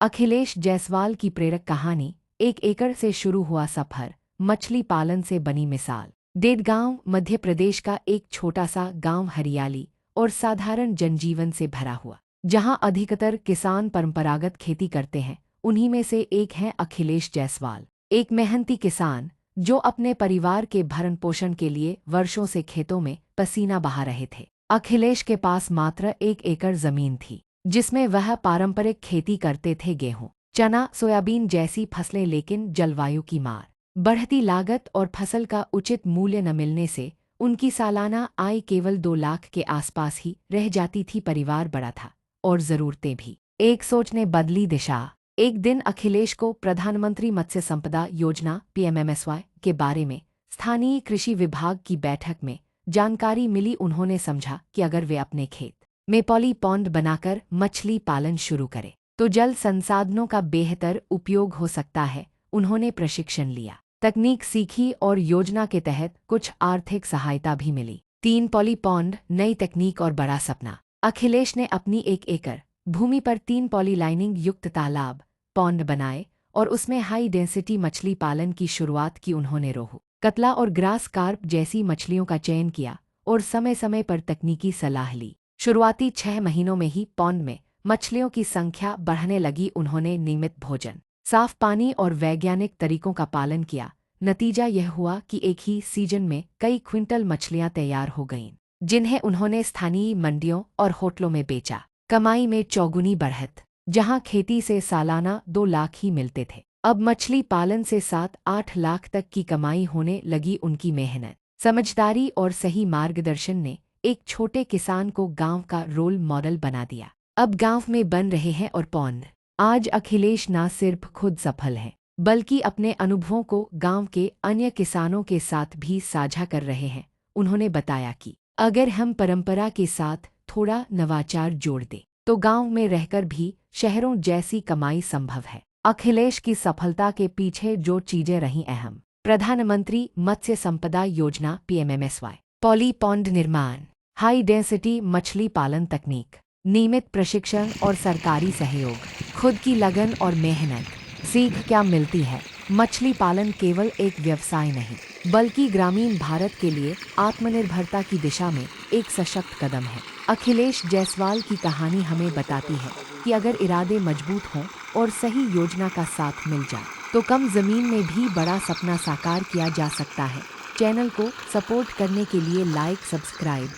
अखिलेश जायसवाल की प्रेरक कहानी। 1 एकड़ से शुरू हुआ सफर, मछली पालन से बनी मिसाल। देदगांव मध्य प्रदेश का एक छोटा सा गांव हरियाली और साधारण जनजीवन से भरा हुआ, जहां अधिकतर किसान परंपरागत खेती करते हैं। उन्हीं में से एक हैं अखिलेश जायसवाल, एक मेहनती किसान जो अपने परिवार के भरण पोषण के लिए वर्षों से खेतों में पसीना बहा रहे थे। अखिलेश के पास मात्र 1 एकड़ जमीन थी, जिसमें वह पारंपरिक खेती करते थे, गेहूं, चना, सोयाबीन जैसी फसलें। लेकिन जलवायु की मार, बढ़ती लागत और फसल का उचित मूल्य न मिलने से उनकी सालाना आय केवल 2 लाख के आसपास ही रह जाती थी। परिवार बड़ा था और ज़रूरतें भी। एक सोच ने बदली दिशा। एक दिन अखिलेश को प्रधानमंत्री मत्स्य संपदा योजना (PMMSY) के बारे में स्थानीय कृषि विभाग की बैठक में जानकारी मिली। उन्होंने समझा कि अगर वे अपने खेत में पॉली पॉन्ड बनाकर मछली पालन शुरू करें तो जल संसाधनों का बेहतर उपयोग हो सकता है। उन्होंने प्रशिक्षण लिया, तकनीक सीखी और योजना के तहत कुछ आर्थिक सहायता भी मिली। 3 पॉली पॉन्ड, नई तकनीक और बड़ा सपना। अखिलेश ने अपनी 1 एकड़ भूमि पर 3 पॉली लाइनिंग युक्त तालाब पॉन्ड बनाए और उसमें हाई डेंसिटी मछली पालन की शुरुआत की। उन्होंने रोहू, कतला और ग्रास कार्प जैसी मछलियों का चयन किया और समय समय पर तकनीकी सलाह ली। शुरुआती 6 महीनों में ही पॉन्ड में मछलियों की संख्या बढ़ने लगी। उन्होंने नियमित भोजन, साफ पानी और वैज्ञानिक तरीकों का पालन किया। नतीजा यह हुआ कि एक ही सीजन में कई क्विंटल मछलियां तैयार हो गईं, जिन्हें उन्होंने स्थानीय मंडियों और होटलों में बेचा। कमाई में चौगुनी बढ़त। जहां खेती से सालाना 2 लाख ही मिलते थे, अब मछली पालन से 7-8 लाख तक की कमाई होने लगी। उनकी मेहनत, समझदारी और सही मार्गदर्शन ने एक छोटे किसान को गांव का रोल मॉडल बना दिया। अब गांव में बन रहे हैं और पौंड। आज अखिलेश न सिर्फ खुद सफल हैं, बल्कि अपने अनुभवों को गांव के अन्य किसानों के साथ भी साझा कर रहे हैं। उन्होंने बताया कि अगर हम परंपरा के साथ थोड़ा नवाचार जोड़ दें तो गांव में रहकर भी शहरों जैसी कमाई संभव है। अखिलेश की सफलता के पीछे जो चीजें रहीं अहम: प्रधानमंत्री मत्स्य संपदा योजना (PMMSY), पॉली पॉन्ड निर्माण, हाई डेंसिटी मछली पालन तकनीक, नियमित प्रशिक्षण और सरकारी सहयोग। खुद की लगन और मेहनत। सीख क्या मिलती है? मछली पालन केवल एक व्यवसाय नहीं, बल्कि ग्रामीण भारत के लिए आत्मनिर्भरता की दिशा में एक सशक्त कदम है। अखिलेश जायसवाल की कहानी हमें बताती है कि अगर इरादे मजबूत हों और सही योजना का साथ मिल जाए तो कम जमीन में भी बड़ा सपना साकार किया जा सकता है। चैनल को सपोर्ट करने के लिए लाइक, सब्सक्राइब